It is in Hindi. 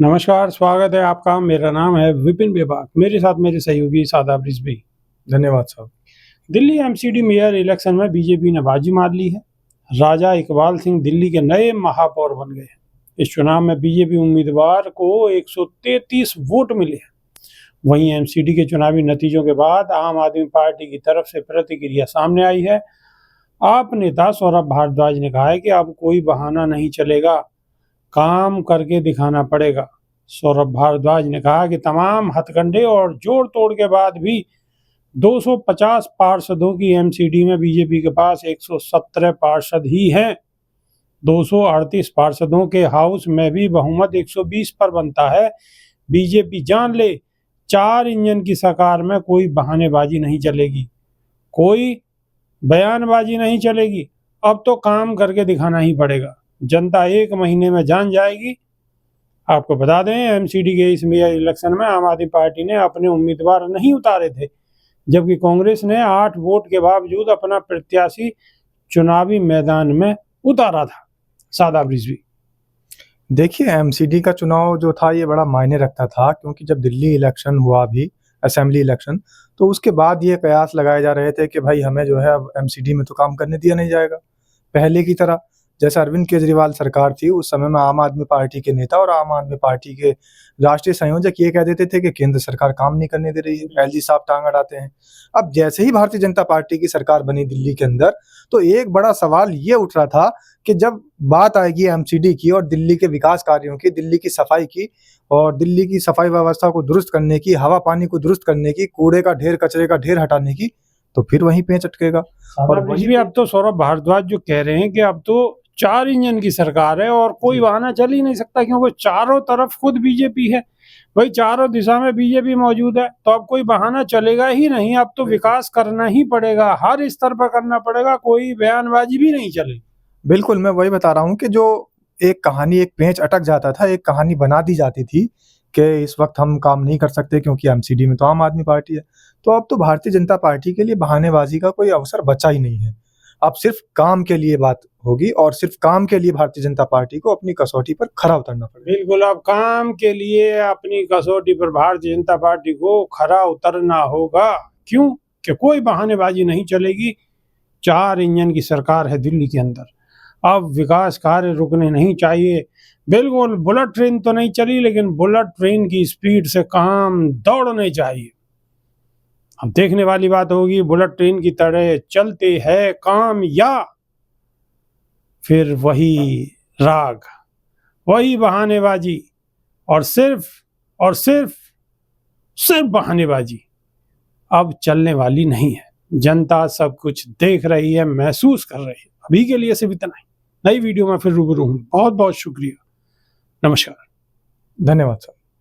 नमस्कार, स्वागत है आपका। मेरा नाम है विपिन बेबाक। मेरे साथ मेरे सहयोगी शादाब रिजवी। धन्यवाद साहब। दिल्ली एमसीडी मेयर इलेक्शन में बीजेपी ने बाजी मार ली है। राजा इकबाल सिंह दिल्ली के नए महापौर बन गए हैं। इस चुनाव में बीजेपी उम्मीदवार को 133 वोट मिले हैं। वहीं एमसीडी के चुनावी नतीजों के बाद आम आदमी पार्टी की तरफ से प्रतिक्रिया सामने आई है। आप नेता सौरभ भारद्वाज ने कहा है कि अब कोई बहाना नहीं चलेगा, काम करके दिखाना पड़ेगा। सौरभ भारद्वाज ने कहा कि तमाम हथकंडे और जोड़ तोड़ के बाद भी 250 पार्षदों की एमसीडी में बीजेपी के पास 117 पार्षद ही हैं। 238 पार्षदों के हाउस में भी बहुमत 120 पर बनता है। बीजेपी जान ले, 4 इंजन की सरकार में कोई बहानेबाजी नहीं चलेगी, कोई बयानबाजी नहीं चलेगी। अब तो काम करके दिखाना ही पड़ेगा। जनता 1 महीने में जान जाएगी। आपको बता दें, एमसीडी के इस मेयर इलेक्शन में आम आदमी पार्टी ने अपने उम्मीदवार नहीं उतारे थे, जबकि कांग्रेस ने 8 वोट के बावजूद अपना प्रत्याशी चुनावी मैदान में उतारा था। शादाब रिजवी। देखिए, एमसीडी का चुनाव जो था ये बड़ा मायने रखता था, क्योंकि जब दिल्ली इलेक्शन हुआ भी, असेंबली इलेक्शन, तो उसके बाद ये कयास लगाए जा रहे थे कि भाई हमें जो है अब एमसीडी में तो काम करने दिया नहीं जाएगा पहले की तरह। जैसे अरविंद केजरीवाल सरकार थी उस समय में आम आदमी पार्टी के नेता और आम आदमी पार्टी के राष्ट्रीय संयोजक ये कह देते थे कि केंद्र सरकार काम नहीं करने दे रही है, एलजी साहब टांग अड़ाते हैं। अब जैसे ही भारतीय जनता पार्टी की सरकार बनी दिल्ली के अंदर, तो एक बड़ा सवाल ये उठ रहा था कि जब बात आएगी एमसीडी की और दिल्ली के विकास कार्यों की, दिल्ली की सफाई की और दिल्ली की सफाई व्यवस्था को दुरुस्त करने की, हवा पानी को दुरुस्त करने की, कूड़े का ढेर, कचरे का ढेर हटाने की, तो फिर वहीं पेंच अटकेगा। और वही भी अब तो सौरभ भारद्वाज जो कह रहे हैं कि अब तो 4 इंजन की सरकार है और कोई बहाना चल ही नहीं सकता, क्योंकि चारों तरफ खुद बीजेपी है। भाई चारों दिशा में बीजेपी मौजूद है, तो अब कोई बहाना चलेगा ही नहीं। अब तो विकास करना ही पड़ेगा, हर स्तर पर करना पड़ेगा, कोई बयानबाजी भी नहीं चलेगी। बिल्कुल, मैं वही बता रहा हूँ कि जो एक कहानी, एक पेंच अटक जाता था, एक कहानी बना दी जाती थी कि इस वक्त हम काम नहीं कर सकते क्योंकि एमसीडी में तो आम आदमी पार्टी है। तो अब तो भारतीय जनता पार्टी के लिए बहानेबाजी का कोई अवसर बचा ही नहीं है। अब सिर्फ काम के लिए बात होगी और सिर्फ काम के लिए भारतीय जनता पार्टी को अपनी कसौटी पर खरा उतरना पड़ेगा। बिल्कुल, अब काम के लिए अपनी कसौटी पर भारतीय जनता पार्टी को खरा उतरना होगा। क्यों? कि कोई बहानेबाजी नहीं चलेगी। 4 इंजन की सरकार है दिल्ली के अंदर। अब विकास कार्य रुकने नहीं चाहिए। बिल्कुल, बुलेट ट्रेन तो नहीं चली, लेकिन बुलेट ट्रेन की स्पीड से काम दौड़ने चाहिए। अब देखने वाली बात होगी, बुलेट ट्रेन की तरह चलते हैं काम या फिर वही राग, वही बहानेबाजी और सिर्फ बहानेबाजी अब चलने वाली नहीं है। जनता सब कुछ देख रही है, महसूस कर रही है। अभी के लिए सिर्फ इतना ही। नई वीडियो में फिर रूबरू हूँ। बहुत बहुत शुक्रिया। नमस्कार। धन्यवाद सर।